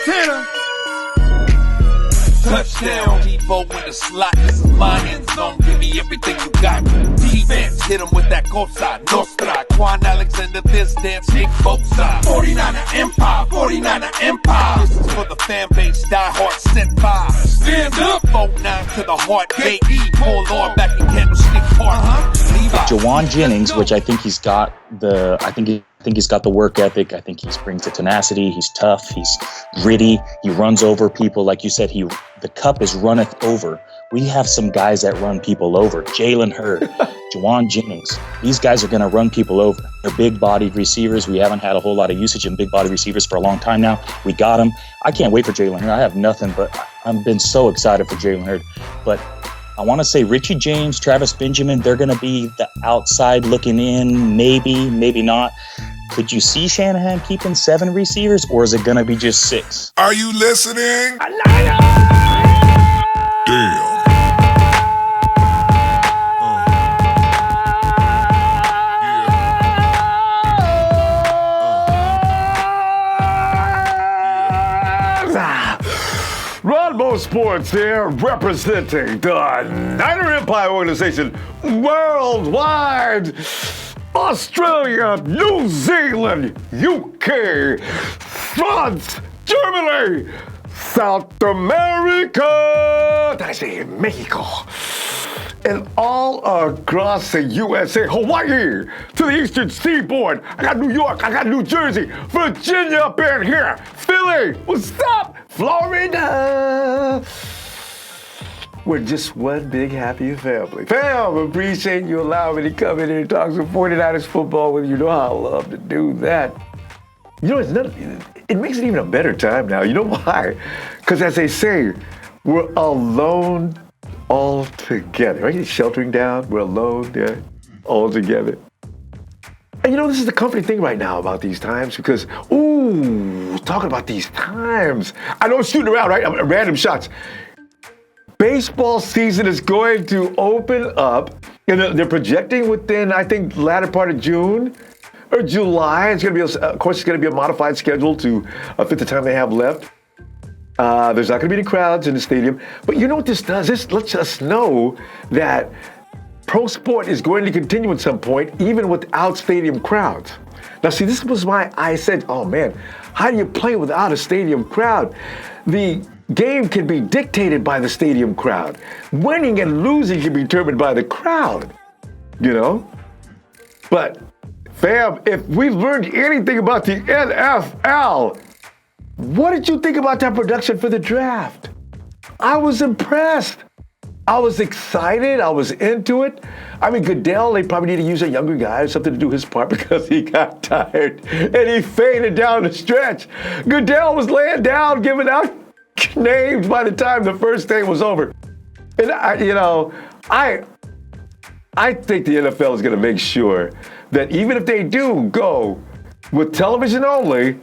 Hit him. Touchdown, Deebo in the slot. This is my end zone. Give me everything you got. Defense, hit him with that Cosa Nostra. Quan Alexander, this dance, Nick both sides. 49er Empire, 49er Empire. This is for the fan base, die hard, set by. Stand up, 4-9 to the heart, J.E. Paul Lord back in Candlestick Park. Jauan Jennings, which I think he's got I think he's got the work ethic. I think he brings the tenacity. He's tough. He's gritty. He runs over people. Like you said, the cup is runneth over. We have some guys that run people over. Jalen Hurd, Jauan Jennings. These guys are going to run people over. They're big-bodied receivers. We haven't had a whole lot of usage in big-bodied receivers for a long time now. We got them. I can't wait for Jalen Hurd. I have nothing, but I've been so excited for Jalen Hurd. But I want to say Richie James, Travis Benjamin, they're going to be the outside looking in, maybe, maybe not. Could you see Shanahan keeping 7 receivers, or is it going to be just 6? Are you listening? Damn. Ronbo Sports here, representing the Niner Empire organization worldwide. Australia, New Zealand, UK, France, Germany, South America, did I say Mexico? And all across the USA, Hawaii, to the Eastern Seaboard. I got New York, I got New Jersey, Virginia up in here, Philly, what's up? Florida. We're just one big happy family. Fam, appreciate you allowing me to come in here and talk some 49ers football with you. You know how I love to do that. You know, it makes it even a better time now. You know why? Because as they say, we're alone all together. Right? Sheltering down, we're alone, yeah, all together. And you know, this is the comforting thing right now about these times because, talking about these times. I know I'm shooting around, right? Random shots. Baseball season is going to open up, and they're projecting within, I think, latter part of June or July. It's going to be, of course, it's going to be a modified schedule to fit the time they have left. There's not going to be any crowds in the stadium. But you know what this does? This lets us know that pro sport is going to continue at some point, even without stadium crowds. Now, see, this was why I said, oh, man, how do you play without a stadium crowd? The game can be dictated by the stadium crowd. Winning and losing can be determined by the crowd, you know? But, fam, if we've learned anything about the NFL, what did you think about that production for the draft? I was impressed. I was excited. I was into it. I mean, Goodell, they probably need to use a younger guy or something to do his part because he got tired and he fainted down the stretch. Goodell was laying down, giving out names by the time the first day was over. And I think the NFL is going to make sure that even if they do go with television only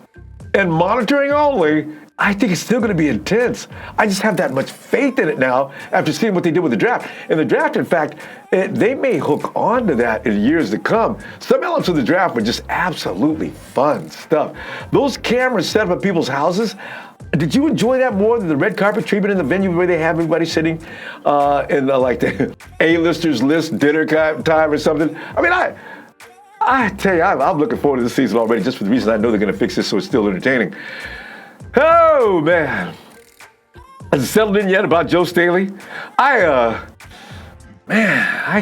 and monitoring only, I think it's still going to be intense. I just have that much faith in it now after seeing what they did with the draft. And the draft, in fact, they may hook on to that in years to come. Some elements of the draft were just absolutely fun stuff. Those cameras set up at people's houses, did you enjoy that more than the red carpet treatment in the venue where they have everybody sitting in like the A-listers list dinner time or something? I mean, I tell you, I'm looking forward to this season already just for the reason I know they're going to fix this so it's still entertaining. Oh, man. Has it settled in yet about Joe Staley? I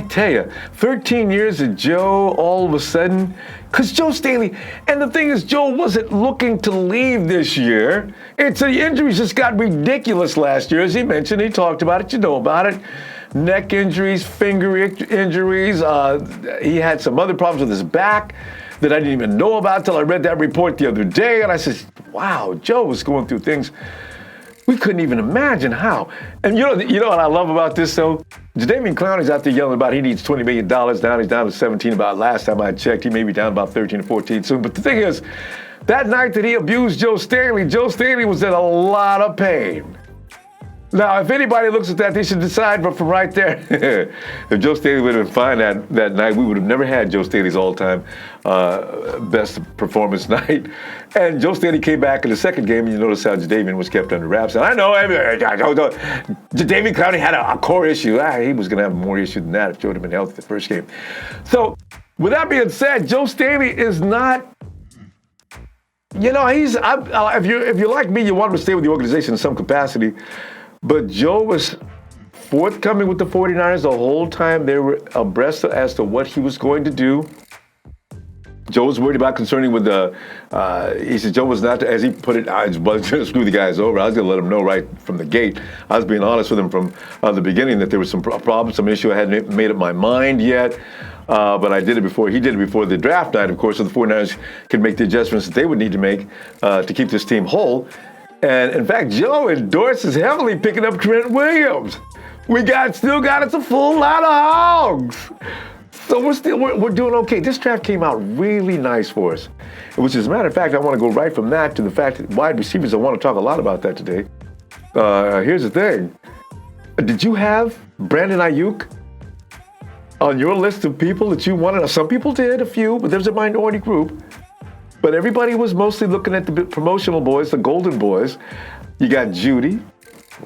tell you, 13 years of Joe all of a sudden, because Joe Staley, and the thing is, Joe wasn't looking to leave this year. The injuries just got ridiculous last year, as he mentioned. He talked about it. You know about it. Neck injuries, finger injuries. He had some other problems with his back that I didn't even know about until I read that report the other day. And I said, wow, Joe was going through things we couldn't even imagine how. And you know what I love about this, though? Jadeveon Clowney's out there yelling about he needs $20 million now. He's down to 17 about last time I checked. He may be down about 13 or 14 soon. But the thing is, that night that he abused Joe Staley was in a lot of pain. Now, if anybody looks at that, they should decide, but from right there, if Joe Staley would have been fine that night, we would have never had Joe Staley's all-time best performance night. And Joe Staley came back in the second game, and you notice how Jadeveon was kept under wraps. And I know, Jadeveon Clowney had a core issue. He was going to have more issue than that if Joe had been healthy the first game. So, with that being said, Joe Staley is not, if you're like me, you want him to stay with the organization in some capacity. But Joe was forthcoming with the 49ers the whole time. They were abreast as to what he was going to do. Joe was worried about concerning with he said Joe was not, as he put it, I was going to screw the guys over. I was going to let him know right from the gate. I was being honest with him from the beginning that there was some problems, some issue. I hadn't made up my mind yet. But I did it before. He did it before the draft night, of course, so the 49ers could make the adjustments that they would need to make to keep this team whole. And in fact, Joe endorses heavily picking up Trent Williams. We still got us a full lot of hogs. So we're doing okay. This draft came out really nice for us. Which, as a matter of fact, I want to go right from that to the fact that wide receivers, I want to talk a lot about that today. Here's the thing. Did you have Brandon Aiyuk on your list of people that you wanted? Some people did, a few, but there's a minority group. But everybody was mostly looking at the promotional boys, the golden boys. You got Judy,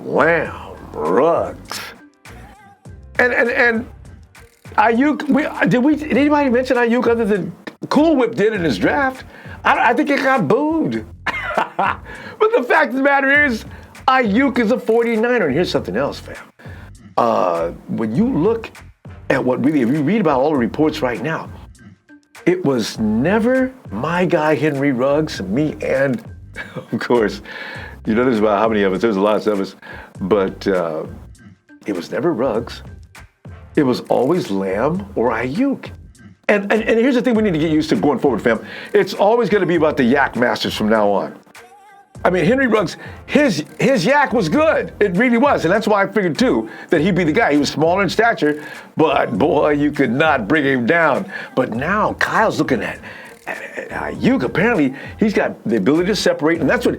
Lamb, Ruggs. And Aiyuk, did anybody mention Aiyuk other than Cool Whip did in his draft? I think it got booed. But the fact of the matter is, Aiyuk is a 49er. And here's something else, fam. When you look at if you read about all the reports right now, it was never my guy Henry Ruggs, me, and of course, there's about how many of us? There's lots of us, but it was never Ruggs. It was always Lamb or Aiyuk. And here's the thing we need to get used to going forward, fam. It's always going to be about the yak masters from now on. I mean, Henry Ruggs, his yak was good. It really was. And that's why I figured, too, that he'd be the guy. He was smaller in stature, but, boy, you could not bring him down. But now Kyle's looking at Aiyuk. Apparently, he's got the ability to separate. And that's what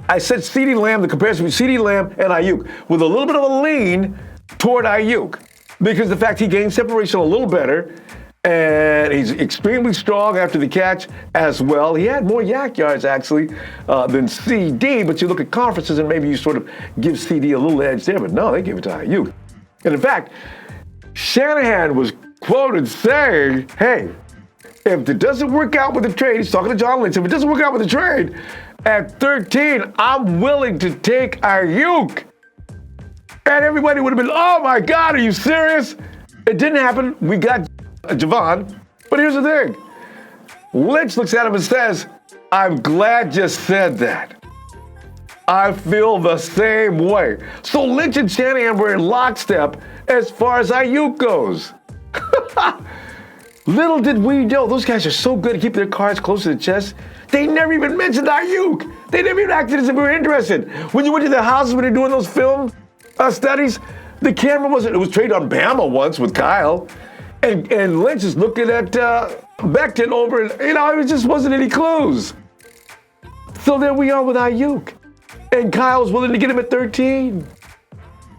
I said, CeeDee Lamb, the comparison between CeeDee Lamb and Aiyuk, with a little bit of a lean toward Aiyuk. Because the fact he gained separation a little better, and he's extremely strong after the catch as well. He had more yak yards, actually, than CD, but you look at conferences and maybe you sort of give CD a little edge there, but no, they gave it to Aiyuk. And in fact, Shanahan was quoted saying, hey, if it doesn't work out with the trade, he's talking to John Lynch, if it doesn't work out with the trade, at 13, I'm willing to take Aiyuk. And everybody would have been, oh my God, are you serious? It didn't happen. We got Jauan. But here's the thing. Lynch looks at him and says, I'm glad you said that. I feel the same way. So Lynch and Shanahan were in lockstep as far as Aiyuk goes. Little did we know, those guys are so good at keeping their cards close to the chest. They never even mentioned Aiyuk. They never even acted as if we were interested. When you went to their houses when they're doing those film studies, the camera it was traded on Bama once with Kyle. And Lynch is looking at Becton over, and it just wasn't any clues. So there we are with Aiyuk. And Kyle's willing to get him at 13.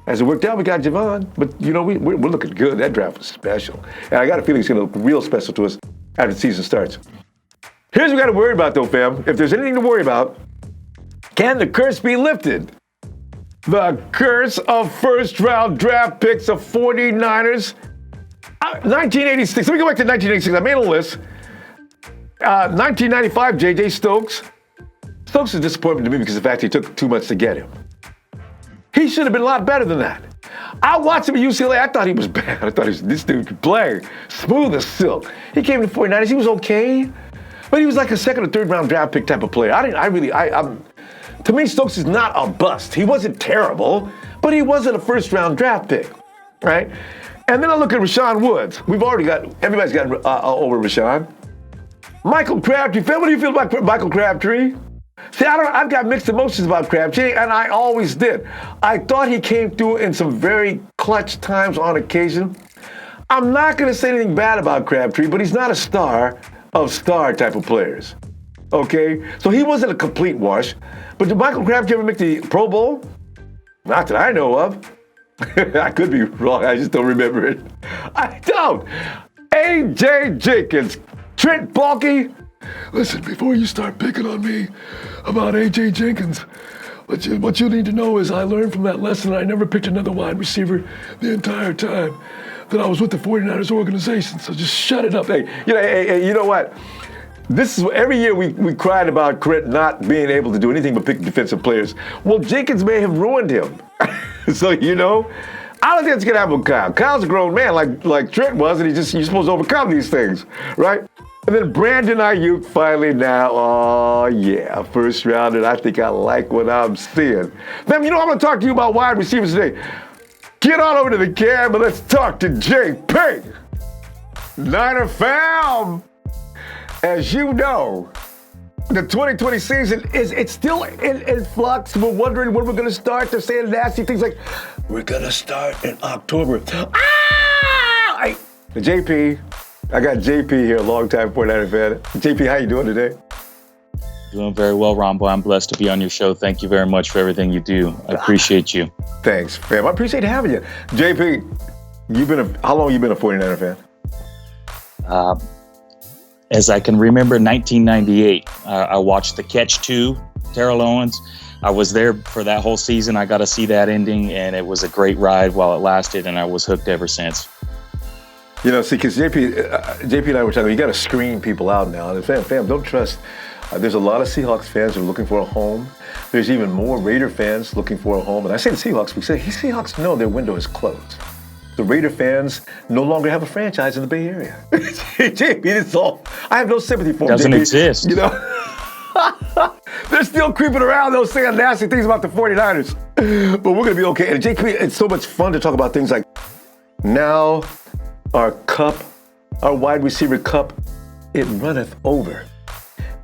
As it worked out, we got Jauan. But, we're looking good. That draft was special. And I got a feeling it's going to look real special to us after the season starts. Here's what we got to worry about, though, fam. If there's anything to worry about, can the curse be lifted? The curse of first-round draft picks of 49ers. 1986. Let me go back to 1986. I made a list. 1995, J.J. Stokes. Stokes is a disappointment to me because of the fact he took too much to get him. He should have been a lot better than that. I watched him at UCLA. I thought he was bad. I thought this dude could play. Smooth as silk. He came to the 49ers. He was okay. But he was like a second or third round draft pick type of player. To me, Stokes is not a bust. He wasn't terrible, but he wasn't a first round draft pick, right? And then I look at Rashawn Woods. Everybody's gotten over Rashawn. Michael Crabtree. Phil, what do you feel about Michael Crabtree? See, I've got mixed emotions about Crabtree, and I always did. I thought he came through in some very clutch times on occasion. I'm not going to say anything bad about Crabtree, but he's not a star of star type of players. Okay? So he wasn't a complete wash. But did Michael Crabtree ever make the Pro Bowl? Not that I know of. I could be wrong. I just don't remember it. I don't. A.J. Jenkins, Trent Baalke. Listen, before you start picking on me about A.J. Jenkins, what you need to know is I learned from that lesson I never picked another wide receiver the entire time that I was with the 49ers organization. So just shut it up. Hey, you know what? This is every year we cried about Trent not being able to do anything but pick defensive players. Well, Jenkins may have ruined him. So, I don't think that's going to happen with Kyle. Kyle's a grown man like Trent was, and you're supposed to overcome these things, right? And then Brandon Aiyuk finally now, oh yeah, first round, and I think I like what I'm seeing. Then, I'm going to talk to you about wide receivers today. Get on over to the cam and let's talk to JP. Niner fam. As you know, the 2020 season it's still in flux. We're wondering when we're going to start. They're saying nasty things like, we're going to start in October. JP, I got JP here, a longtime 49er fan. JP, how you doing today? Doing very well, Ronbo. I'm blessed to be on your show. Thank you very much for everything you do. I appreciate you. Thanks, fam. I appreciate having you. JP, how long have you been a 49er fan? As I can remember, 1998, I watched the Catch 2, Terrell Owens. I was there for that whole season. I got to see that ending, and it was a great ride while it lasted, and I was hooked ever since. Because JP and I were talking, you got to screen people out now. And fam, don't trust. There's a lot of Seahawks fans who are looking for a home. There's even more Raider fans looking for a home. And I say the Seahawks because Seahawks know their window is closed. The Raider fans no longer have a franchise in the Bay Area. JP, it's all. I have no sympathy for them. Doesn't exist. They're still creeping around, though, saying nasty things about the 49ers. But we're going to be okay. And JP, it's so much fun to talk about things like now our wide receiver cup, it runneth over.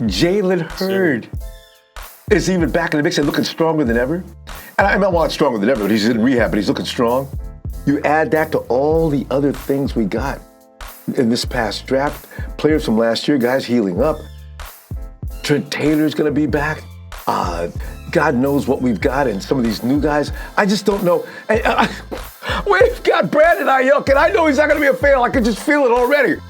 Jalen Hurd is even back in the mix and looking stronger than ever. And I'm not stronger than ever, but he's in rehab, but he's looking strong. You add that to all the other things we got in this past draft. Players from last year, guys healing up. Trent Taylor's going to be back. God knows what we've got, and some of these new guys, I just don't know. We've got Brandon Aiyuk, and I know he's not going to be a fail. I can just feel it already.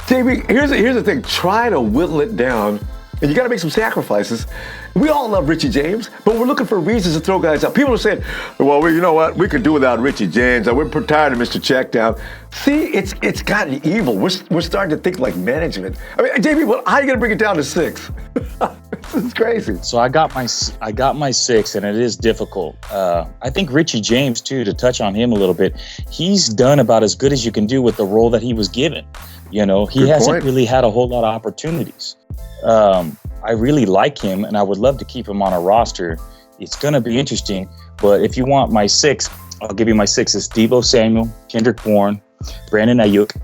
JB, here's the thing. Try to whittle it down, and you got to make some sacrifices. We all love Richie James, but we're looking for reasons to throw guys out. People are saying, well, you know what? We could do without Richie James. We're tired of Mr. Checkdown. See, it's gotten evil. We're starting to think like management. I mean, JB, how are you going to bring it down to 6? This is crazy. So I got my 6, and it is difficult. I think Richie James, too, to touch on him a little bit, he's done about as good as you can do with the role that he was given. He hasn't really had a whole lot of opportunities. I really like him, and I would love to keep him on a roster. It's going to be interesting. But if you want my 6, I'll give you my 6. It's Deebo Samuel, Kendrick Bourne, Brandon Aiyuk.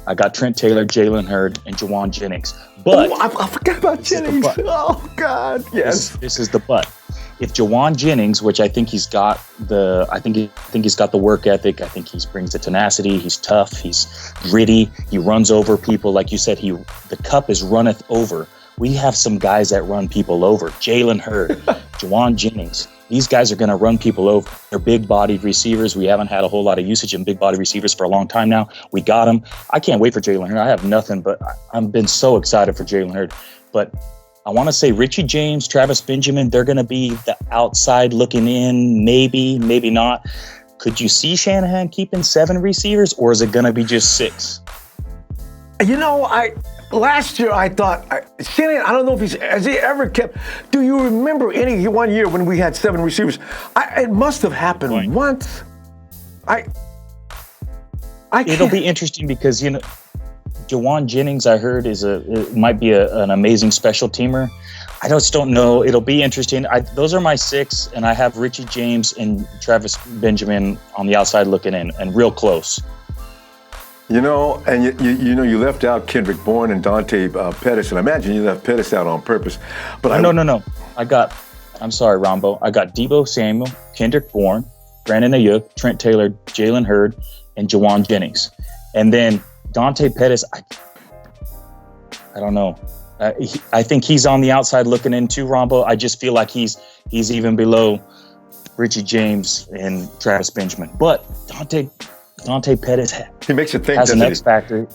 I got Trent Taylor, Jalen Hurd, and Jauan Jennings. But I forgot about Jennings. Oh God, yes. This is the but. If Jauan Jennings, which I think he's got I think he's got the work ethic. I think he brings the tenacity. He's tough. He's gritty. He runs over people. Like you said, the cup is runneth over. We have some guys that run people over. Jalen Hurd, Jauan Jennings. These guys are going to run people over. They're big-bodied receivers. We haven't had a whole lot of usage in big-bodied receivers for a long time now. We got them. I can't wait for Jalen Hurd. I have nothing, but I've been so excited for Jalen Hurd. But I want to say Richie James, Travis Benjamin, they're going to be the outside looking in, maybe, maybe not. Could you see Shanahan keeping 7 receivers, or is it going to be just 6? Last year I thought, Shanahan, I don't know if has he ever kept, do you remember any one year when we had 7 receivers? It must have happened once. I can't. It'll be interesting because, Jauan Jennings, I heard, might be an amazing special teamer. I just don't know. It'll be interesting. Those are my 6, and I have Richie James and Travis Benjamin on the outside looking in, and real close. You left out Kendrick Bourne and Dante Pettis, and I imagine you left Pettis out on purpose. But No. I'm sorry, Ronbo. I got Deebo Samuel, Kendrick Bourne, Brandon Aiyuk, Trent Taylor, Jalen Hurd, and Jauan Jennings. And then Dante Pettis, I don't know. I think he's on the outside looking in too, Ronbo. I just feel like he's even below Richie James and Travis Benjamin. But Dante Pettis he makes you think, has an doesn't X factor.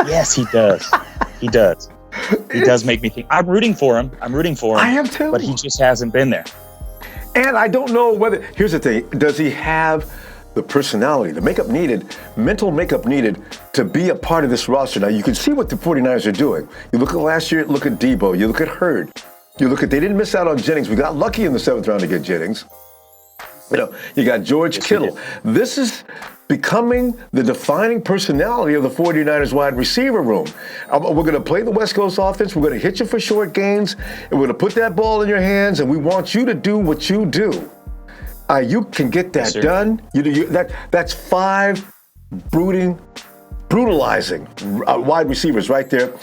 Yes, he does. He does. He does make me think. I'm rooting for him. I am too. But he just hasn't been there. And I don't know whether, here's the thing, does he have the personality, the mental makeup needed to be a part of this roster? Now, you can see what the 49ers are doing. You look at last year, look at Deebo, you look at Hurd, they didn't miss out on Jennings. We got lucky in the 7th round to get Jennings. You got George Kittle. This is becoming the defining personality of the 49ers wide receiver room. We're going to play the West Coast offense. We're going to hit you for short gains, and we're going to put that ball in your hands, and we want you to do what you do. You can get that done. That's 5 brutalizing wide receivers right there.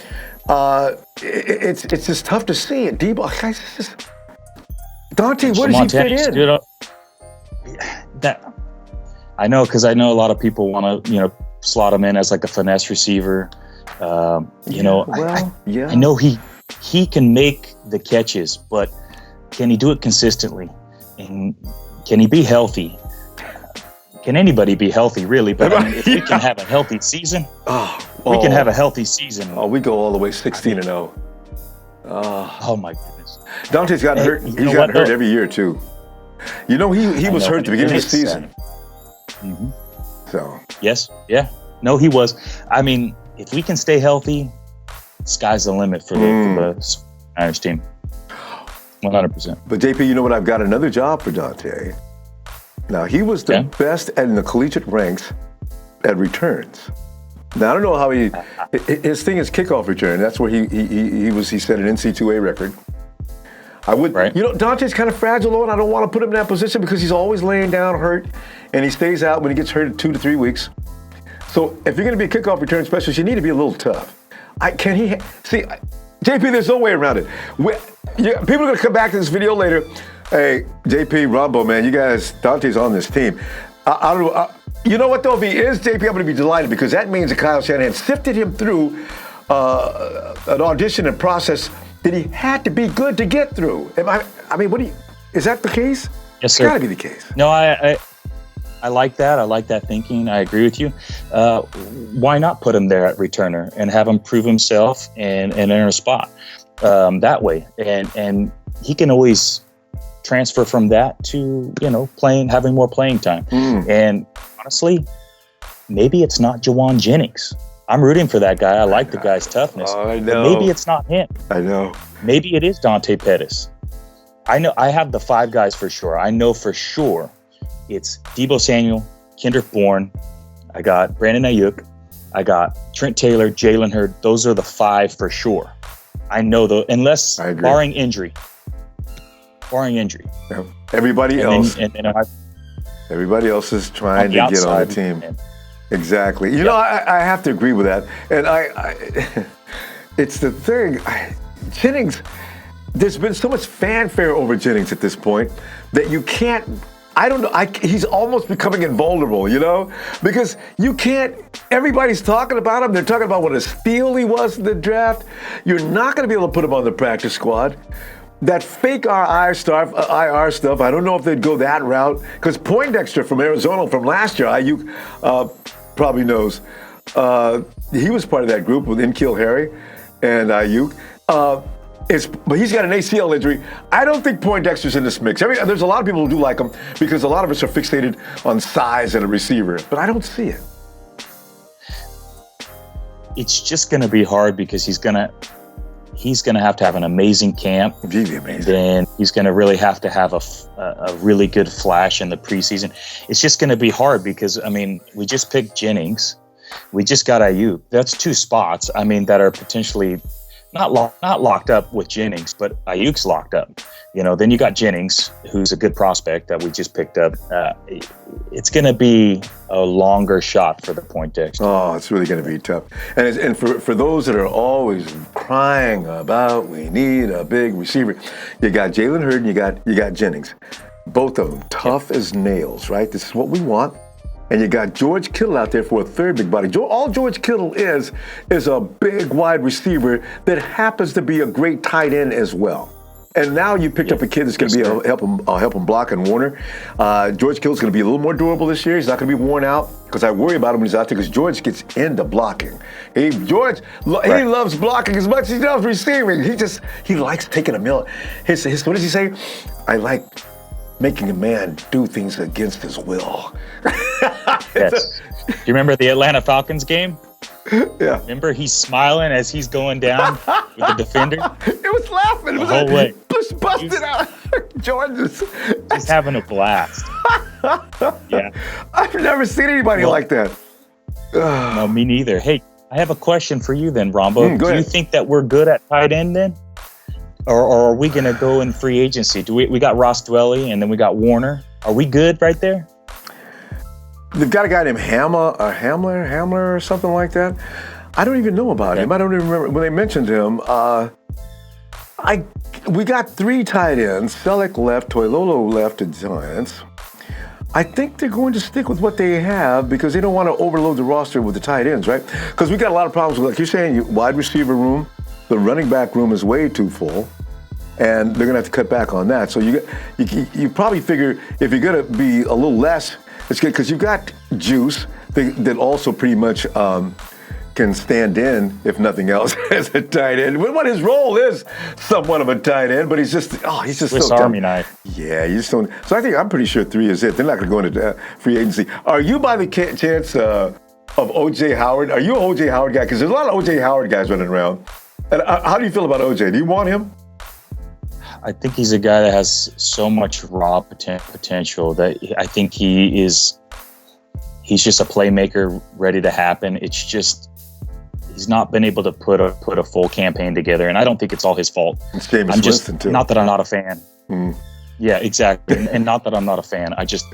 It's just tough to see it. Deebo, Dante, where does he fit in? Dude, I know, because I know a lot of people want to, slot him in as like a finesse receiver. I know he can make the catches, but can he do it consistently? And can he be healthy? Can anybody be healthy, really? But if we can have a healthy season, we can have a healthy season. Oh, we go all the way 16-0. Oh my goodness. Dante's gotten hurt. He's gotten hurt every year too. He was hurt at the beginning of the season. Mm-hmm. So. Yes. Yeah. No, he was. I mean, if we can stay healthy, sky's the limit for the Irish team. 100%. But JP, you know what? I've got another job for Dante. Now, he was the best in the collegiate ranks at returns. Now, I don't know how his thing is kickoff return. That's where he set an NC2A record. Dante's kind of fragile, and I don't want to put him in that position because he's always laying down hurt, and he stays out when he gets hurt in 2 to 3 weeks. So if you're going to be a kickoff return specialist, you need to be a little tough. JP, there's no way around it. People are going to come back to this video later. Hey, JP, Ronbo, man, you guys, Dante's on this team. I don't know. You know what, though? If he is, JP, I'm going to be delighted because that means that Kyle Shanahan sifted him through an audition and process that he had to be good to get through. Is that the case? Yes, sir. It's got to be the case. No, I like that. I like that thinking. I agree with you. Why not put him there at returner and have him prove himself and earn a spot that way? And he can always transfer from that to, having more playing time. And honestly, maybe it's not Jauan Jennings. I'm rooting for that guy. I like the guy's toughness. I know. But maybe it's not him. I know. Maybe it is Dante Pettis. I know. I have the 5 guys for sure. I know for sure it's Deebo Samuel, Kendrick Bourne. I got Brandon Aiyuk. I got Trent Taylor, Jalen Hurd. Those are the 5 for sure. I know though, unless barring injury. Yeah. Everybody else is trying to get on the team. Exactly. I have to agree with that. And it's the thing. Jennings, there's been so much fanfare over Jennings at this point that you can't. I don't know. He's almost becoming invulnerable, because you can't. Everybody's talking about him. They're talking about what a steal he was in the draft. You're not going to be able to put him on the practice squad. That fake IR stuff, I don't know if they'd go that route. Because Poindexter from Arizona from last year, Aiyuk probably knows, he was part of that group with N'Keal Harry and Aiyuk. But he's got an ACL injury. I don't think Poindexter's in this mix. There's a lot of people who do like him because a lot of us are fixated on size and a receiver. But I don't see it. It's just going to be hard because he's going to have to have an amazing camp. Really amazing. Then he's going to really have a really good flash in the preseason. It's just going to be hard because, we just picked Jennings. We just got Aiyuk. That's 2 spots, that are potentially not locked up with Jennings, but Ayuk's locked up. Then you got Jennings, who's a good prospect that we just picked up. It's going to be a longer shot for the Poindexter. Oh, it's really going to be tough. And for those that are always crying about we need a big receiver, you got Jalen Hurd and you got Jennings. Both of them tough as nails, right? This is what we want. And you got George Kittle out there for a 3rd big body. All George Kittle is a big wide receiver that happens to be a great tight end as well. And now you picked up a kid that's going to be help him block in Warner. George Kittle's going to be a little more durable this year. He's not going to be worn out because I worry about him when he's out there because George gets into blocking. He loves blocking as much as he loves receiving. He likes taking a meal. His what does he say? I like making a man do things against his will. Yes. Do you remember the Atlanta Falcons game? Yeah. Remember he's smiling as he's going down with the defender? It was laughing. It was whole way. Busted out. George is having a blast. Yeah. I've never seen anybody like that. No, me neither. Hey, I have a question for you then, Ronbo. Go Do you ahead. think that we're good at tight end then? Or are we going to go in free agency? We got Ross Dwelly and then we got Warner. Are we good right there? They've got a guy named Hamler or something like that. I don't even know about him. I don't even remember when they mentioned him. We got 3 tight ends. Selleck left, Toilolo left to Giants. I think they're going to stick with what they have because they don't want to overload the roster with the tight ends, right? Because we got a lot of problems with, like you're saying, wide receiver room. The running back room is way too full, and they're going to have to cut back on that. So you probably figure if you're going to be a little less, it's good because you've got Juice that also pretty much can stand in, if nothing else, as a tight end. What his role is, somewhat of a tight end, but he's just Swiss so Army knife. Yeah, you just don't. So I'm pretty sure 3 is it. They're not going to go into free agency. Are you by the chance of O.J. Howard? Are you an O.J. Howard guy? Because there's a lot of O.J. Howard guys running around. And how do you feel about O.J.? Do you want him? I think he's a guy that has so much raw potential that I think he's just a playmaker ready to happen. It's just he's not been able to put a full campaign together, and I don't think it's all his fault. It's Jameis Winston too. Not that I'm not a fan. Mm. Yeah, exactly. And not that I'm not a fan. I just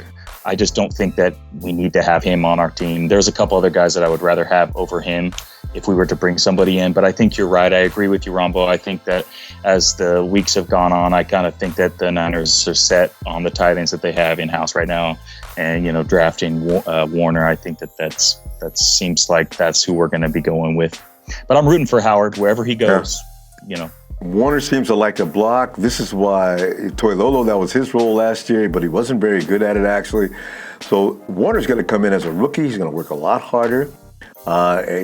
don't think that we need to have him on our team. There's a couple other guys that I would rather have over him if we were to bring somebody in. But I think you're right. I agree with you, Ronbo. I think that as the weeks have gone on, I kind of think that the Niners are set on the tight ends that they have in-house right now. And, drafting Warner, I think that seems like that's who we're going to be going with. But I'm rooting for Howard wherever he goes, Warner seems to like to block. This is why Toilolo, that was his role last year, but he wasn't very good at it, actually. So Warner's going to come in as a rookie. He's going to work a lot harder.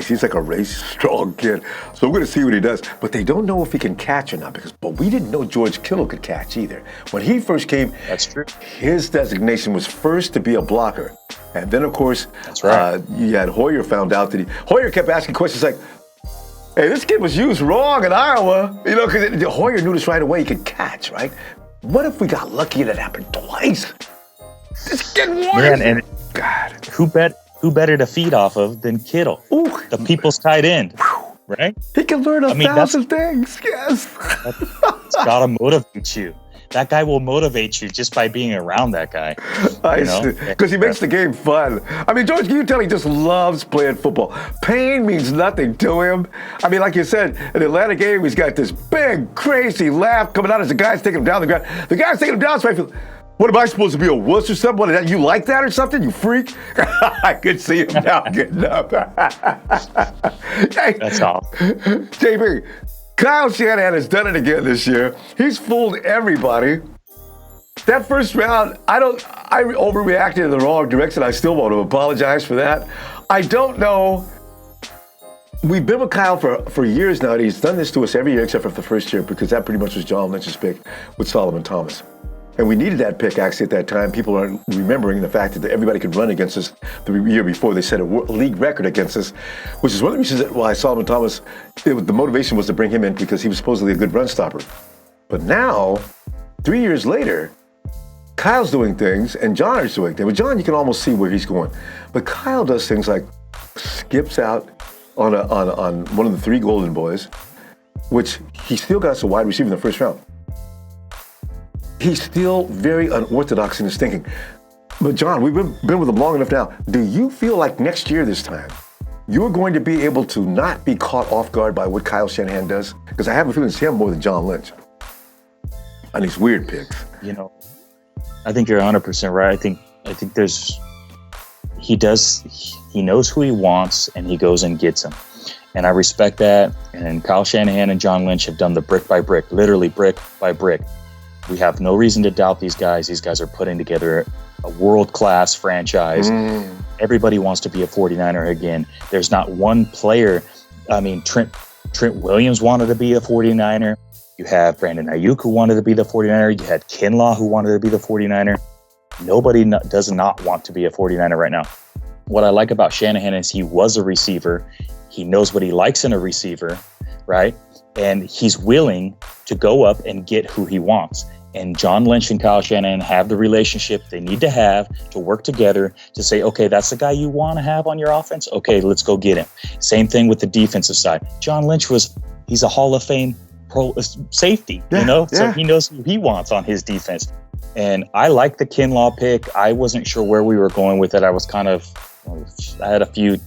He's like a race strong kid. So we're going to see what he does. But they don't know if he can catch or not, but we didn't know George Kittle could catch either. When he first came, that's true. His designation was first to be a blocker. And then, of course, that's right. You had Hoyer found out that Hoyer kept asking questions like, hey, this kid was used wrong in Iowa, because Hoyer knew this right away. He could catch, right? What if we got lucky and it happened twice? This kid Warner. Man, and God, who better to feed off of than Kittle? Ooh. The people's tight end, right? He can learn a thousand things. Yes, it's gotta motivate you. That guy will motivate you just by being around that guy. Because he makes the game fun. I mean, George, you tell he just loves playing football. Pain means nothing to him. I mean, like you said, in the Atlanta game, he's got this big, crazy laugh coming out as the guy's taking him down the ground. The guy's taking him down, so I feel, what am I supposed to be, a wuss or something? What, you like that or something, you freak? I could see him now getting up. Hey, that's all. JB, Kyle Shanahan has done it again this year. He's fooled everybody. That first round, I overreacted in the wrong direction. I still want to apologize for that. I don't know. We've been with Kyle for years now. He's done this to us every year except for the first year because that pretty much was John Lynch's pick with Solomon Thomas. And we needed that pick actually at that time. People aren't remembering the fact that everybody could run against us the year before. They set a league record against us, which is one of the reasons why Solomon Thomas, the motivation was to bring him in because he was supposedly a good run stopper. But now, 3 years later, Kyle's doing things and John is doing things. With John, you can almost see where he's going. But Kyle does things like skips out on one of the 3 Golden Boys, which he still got us a wide receiver in the first round. He's still very unorthodox in his thinking. But John, we've been with him long enough now. Do you feel like next year this time, you're going to be able to not be caught off guard by what Kyle Shanahan does? Because I have a feeling it's him more than John Lynch on these weird picks. I think you're 100% right. I think he knows who he wants and he goes and gets him. And I respect that. And Kyle Shanahan and John Lynch have done the brick by brick, literally brick by brick. We have no reason to doubt these guys. These guys are putting together a world-class franchise. Everybody wants to be a 49er again. There's not one player. I mean, Trent Williams wanted to be a 49er. You have Brandon Aiyuk who wanted to be the 49er. You had Kinlaw who wanted to be the 49er. Nobody does not want to be a 49er right now. What I like about Shanahan is he was a receiver. He knows what he likes in a receiver, right? And he's willing to go up and get who he wants. And John Lynch and Kyle Shanahan have the relationship they need to have to work together to say, okay, that's the guy you want to have on your offense. Okay, let's go get him. Same thing with the defensive side. John Lynch he's a Hall of Fame pro safety, so he knows who he wants on his defense. And I like the Kinlaw pick. I wasn't sure where we were going with it. I had a few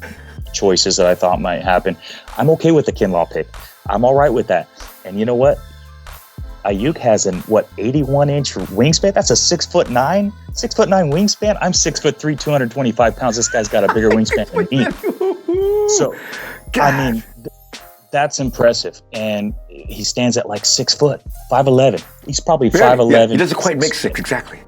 choices that I thought might happen. I'm okay with the Kinlaw pick. I'm all right with that. And you know what? Aiyuk has 81-inch wingspan. That's a 6'9" wingspan. I'm 6'3", 225 pounds. This guy's got a bigger wingspan than me. So, God. I mean, that's impressive. And he stands at like 6 foot, 5'11". He's probably 5'11". Yeah, he doesn't quite make 6, exactly.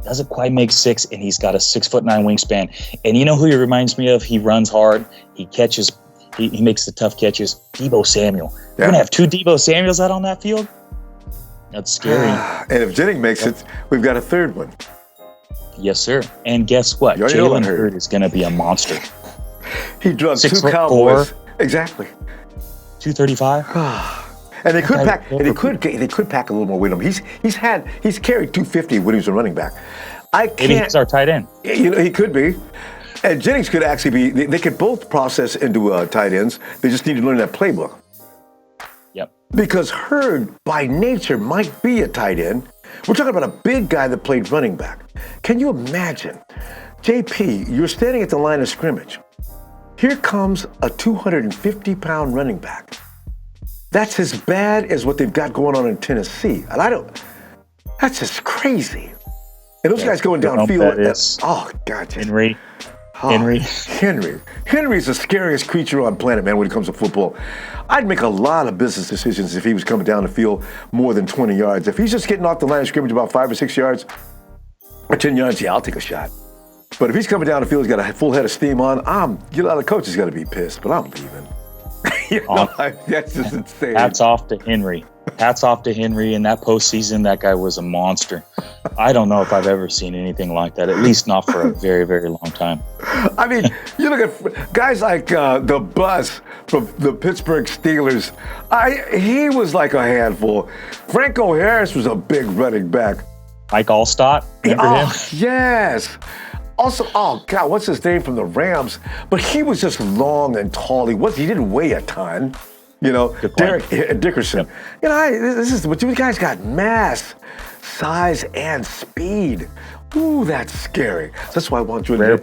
Doesn't quite make 6, and he's got a 6'9" wingspan. And you know who he reminds me of? He runs hard. He catches. He makes the tough catches. Deebo Samuel. Yeah. We're gonna have 2 Deebo Samuels out on that field. That's scary. And if Jennings makes it, we've got a third one. Yes, sir. And guess what? Jalen Hurd is going to be a monster. He drugged 2 Cowboys. 4, exactly. 235. And they could pack. And they could pack a little more with him. He's carried 250 when he was a running back. Maybe he's our tight end. He could be. And Jennings could actually be. They could both process into tight ends. They just need to learn that playbook. Yep. Because Hurd, by nature, might be a tight end. We're talking about a big guy that played running back. Can you imagine? JP, you're standing at the line of scrimmage. Here comes a 250-pound running back. That's as bad as what they've got going on in Tennessee. And that's just crazy. And those guys going downfield. Oh, God. Henry. Henry's the scariest creature on planet, man, when it comes to football. I'd make a lot of business decisions if he was coming down the field more than 20 yards. If he's just getting off the line of scrimmage about 5 or 6 yards or 10 yards, yeah, I'll take a shot. But if he's coming down the field, he's got a full head of steam on, the coach is going to be pissed, but I'm leaving. That's just insane. Hats off to Henry. In that postseason, that guy was a monster. I don't know if I've ever seen anything like that, at least not for a very, very long time. I mean, you look at guys like the Bus from the Pittsburgh Steelers. He was like a handful. Franco Harris was a big running back. Mike Allstott, remember him? Yes. Also, God, what's his name from the Rams? But he was just long and tall. He didn't weigh a ton. Derek Dickerson. Yep. But you guys got mass, size, and speed. Ooh, that's scary. That's why I want you to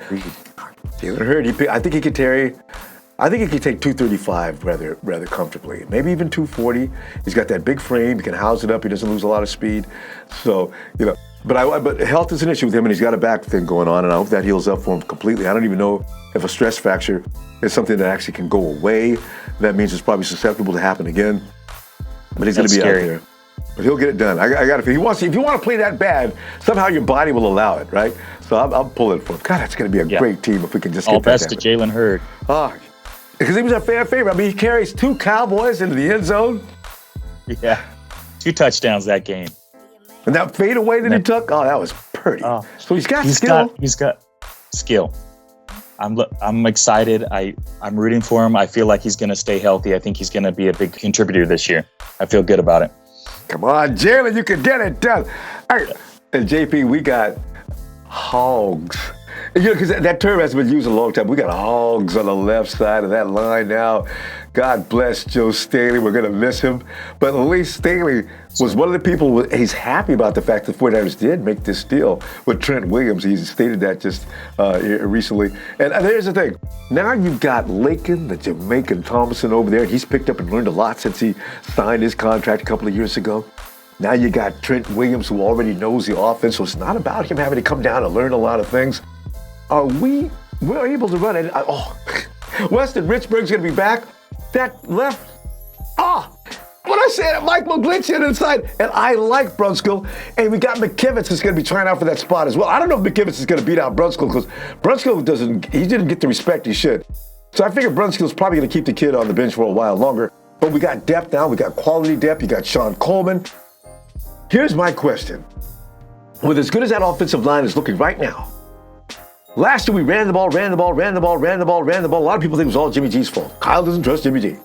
Jalen Hurd. I think he could take 235 rather comfortably. Maybe even 240. He's got that big frame. He can house it up. He doesn't lose a lot of speed. So, But health is an issue with him, and he's got a back thing going on, and I hope that heals up for him completely. I don't even know if a stress fracture is something that actually can go away. That means it's probably susceptible to happen again. But he's going to be out there. But he'll get it done. I got to feel. If you want to play that bad, somehow your body will allow it, right? So I'll pull it for him. God, that's going to be a great team if we can just get that. All best to Jalen Hurd. Because he was our fan favorite. I mean, he carries 2 Cowboys into the end zone. Yeah, 2 touchdowns that game. And that fadeaway that he took, that was pretty. So he's got skill. He's got skill. I'm excited. I'm rooting for him. I feel like he's going to stay healthy. I think he's going to be a big contributor this year. I feel good about it. Come on, Jalen, you can get it done. All right. And JP, we got hogs. Because that term has been used a long time. We got hogs on the left side of that line now. God bless Joe Staley. We're going to miss him. But at least Staley was one of the people, he's happy about the fact that the 49ers did make this deal with Trent Williams. He stated that just recently. And there's the thing. Now you've got Lakin, the Jamaican Thomason over there. He's picked up and learned a lot since he signed his contract a couple of years ago. Now you got Trent Williams, who already knows the offense. So it's not about him having to come down and learn a lot of things. We're able to run it. Weston Richburg's going to be back. that left. When I say that, Mike McGlinchey on the inside, and I like Brunskill, and we got McKivitz that's going to be trying out for that spot as well. I don't know if McKivitz is going to beat out Brunskill because Brunskill didn't get the respect he should. So I figure Brunskill's probably going to keep the kid on the bench for a while longer. But we got depth now. We got quality depth. You got Shawn Coleman. Here's my question. With as good as that offensive line is looking right now, last year we ran the ball. A lot of people think it was all Jimmy G's fault. Kyle doesn't trust Jimmy G.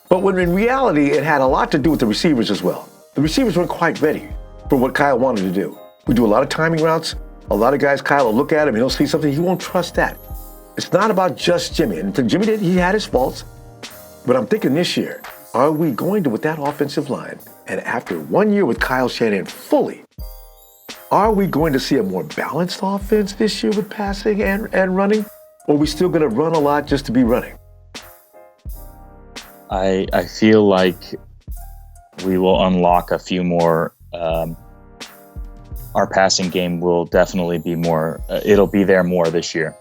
But when in reality, it had a lot to do with the receivers as well. The receivers weren't quite ready for what Kyle wanted to do. We do a lot of timing routes. A lot of guys, Kyle will look at him and he'll see something. He won't trust that. It's not about just Jimmy. And Jimmy he had his faults. But I'm thinking this year, are we going to, with that offensive line, and after 1 year with Kyle Shanahan fully, are we going to see a more balanced offense this year with passing and running? Or are we still going to run a lot just to be running? I feel like we will unlock a few more. Our passing game will definitely be more. It'll be there more this year.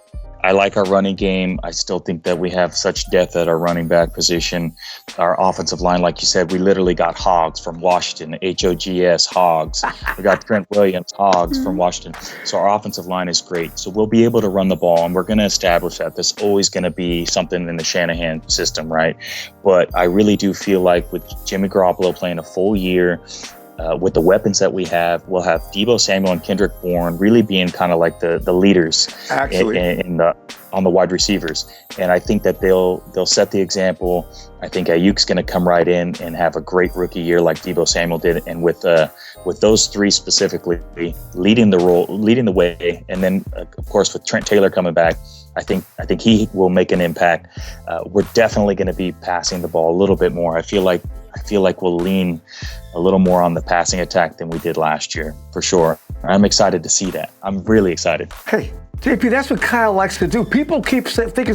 I like our running game. I still think that we have such depth at our running back position. Our offensive line, like you said, we literally got Hogs from Washington, Hogs, Hogs. We got Trent Williams, Hogs from Washington. So our offensive line is great. So we'll be able to run the ball, and we're going to establish that. There's always going to be something in the Shanahan system, right? But I really do feel like with Jimmy Garoppolo playing a full year, with the weapons that we have, we'll have Deebo Samuel and Kendrick Bourne really being kind of like the leaders on the wide receivers. And I think that they'll set the example. I think Aiyuk's going to come right in and have a great rookie year like Deebo Samuel did. And with those three specifically leading the way, and then of course with Trent Taylor coming back, I think he will make an impact. We're definitely going to be passing the ball a little bit more. I feel like we'll lean a little more on the passing attack than we did last year, for sure. I'm excited to see that. I'm really excited. Hey, JP, that's what Kyle likes to do. People keep thinking.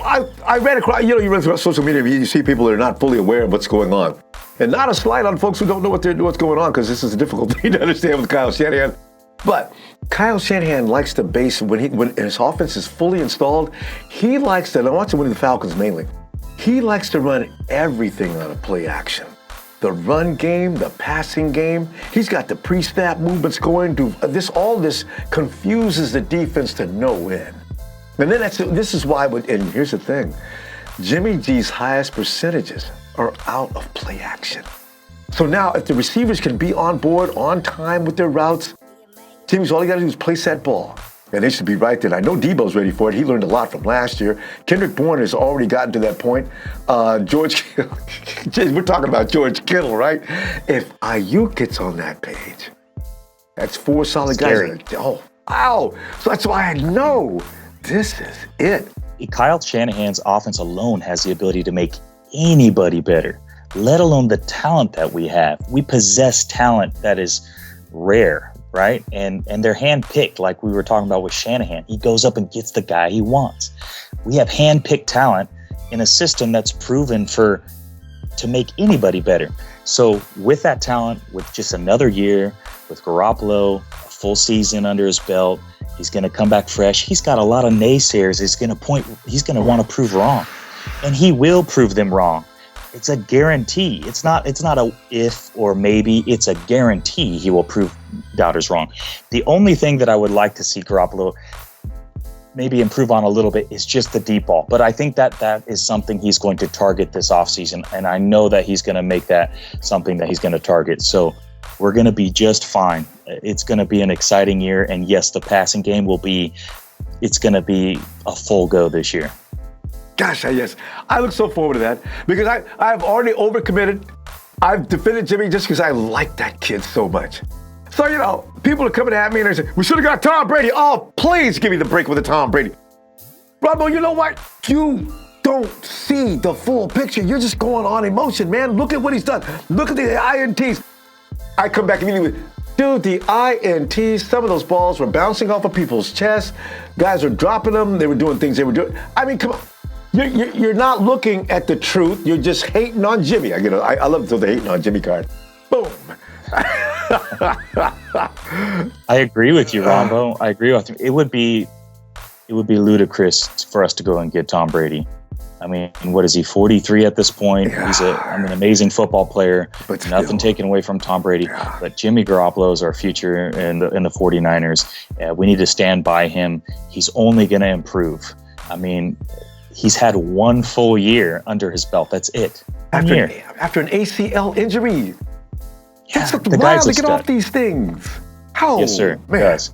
I ran across. You run through social media, you see people that are not fully aware of what's going on, and not a slight on folks who don't know what's going on, because this is a difficult thing to understand with Kyle Shanahan. But Kyle Shanahan likes to base when his offense is fully installed. He likes to. And I watch him winning the Falcons mainly. He likes to run everything on a play action. The run game, the passing game. He's got the pre-snap movements going. All this confuses the defense to no end. And then this is why, and here's the thing, Jimmy G's highest percentages are out of play action. So now if the receivers can be on board, on time with their routes, Jimmy's all you gotta do is place that ball. And they should be right there. I know Deebo's ready for it. He learned a lot from last year. Kendrick Bourne has already gotten to that point. George, we're talking about George Kittle, right? If Aiyuk gets on that page, that's four solid guys. Oh, wow. So that's why I know this is it. Kyle Shanahan's offense alone has the ability to make anybody better, let alone the talent that we have. We possess talent that is rare. Right? And they're handpicked, like we were talking about with Shanahan. He goes up and gets the guy he wants. We have handpicked talent in a system that's proven to make anybody better. So with that talent, with just another year, with Garoppolo, a full season under his belt, he's going to come back fresh. He's got a lot of naysayers. He's going to want to prove wrong, and he will prove them wrong. It's a guarantee. It's not a if or maybe. It's a guarantee he will prove doubters wrong. The only thing that I would like to see Garoppolo maybe improve on a little bit is just the deep ball. But I think that is something he's going to target this offseason, and I know that he's going to make that something that he's going to target. So we're going to be just fine. It's going to be an exciting year, and yes, the passing game it's going to be a full go this year. Gosh, yes. I look so forward to that because I've already overcommitted. I've defended Jimmy just because I like that kid so much. So, people are coming at me and they say, we should have got Tom Brady. Oh, please give me the break with the Tom Brady. Ronbo, you know what? You don't see the full picture. You're just going on emotion, man. Look at what he's done. Look at the INTs. I come back immediately with, dude, the INTs, some of those balls were bouncing off of people's chests. Guys were dropping them. They were doing things they were doing. I mean, come on. You're not looking at the truth. You're just hating on Jimmy. I love the hating on Jimmy card. Boom. I agree with you, Ronbo. I agree with you. It would be ludicrous for us to go and get Tom Brady. I mean, what is he, 43 at this point? He's an amazing football player. But Nothing taken away from Tom Brady. But Jimmy Garoppolo is our future in the 49ers. We need to stand by him. He's only going to improve. I mean, he's had one full year under his belt. That's it. After an ACL injury. Yeah, It's wild to get off these things. How? Yes, sir. Man. Yes.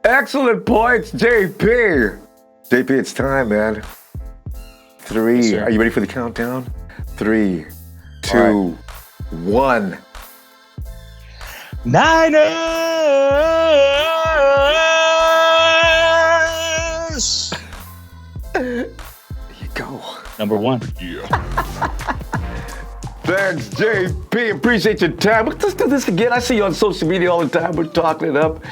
Excellent points, JP. JP, it's time, man. 3. Yes, sir. Are you ready for the countdown? 3, 2, 1. Niners! There you go. Number 1. Thanks, JP. Appreciate your time. Let's do this again. I see you on social media all the time. We're talking it up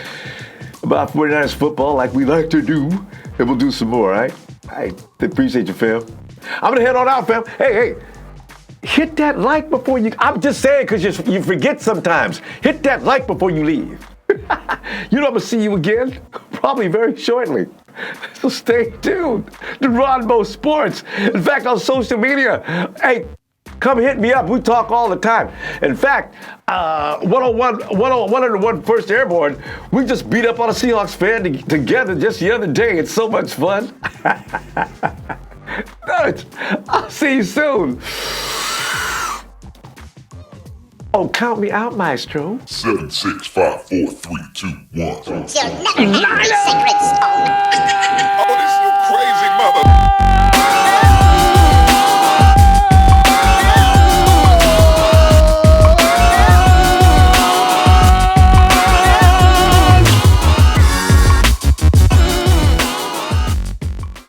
about 49ers football like we like to do. And we'll do some more, all right? I appreciate you, fam. I'm going to head on out, fam. Hey. Hit that like before you... I'm just saying because you forget sometimes. Hit that like before you leave. You know I'm going to see you again probably very shortly. So stay tuned to Ronbo Sports. In fact, on social media, hey, come hit me up. We talk all the time. In fact, 101 First Airborne, we just beat up on a Seahawks fan together just the other day. It's so much fun. I'll see you soon. Oh, count me out, Maestro. 7, 6, 5, 4, 3, 2, 1. You'll never get my secret stone.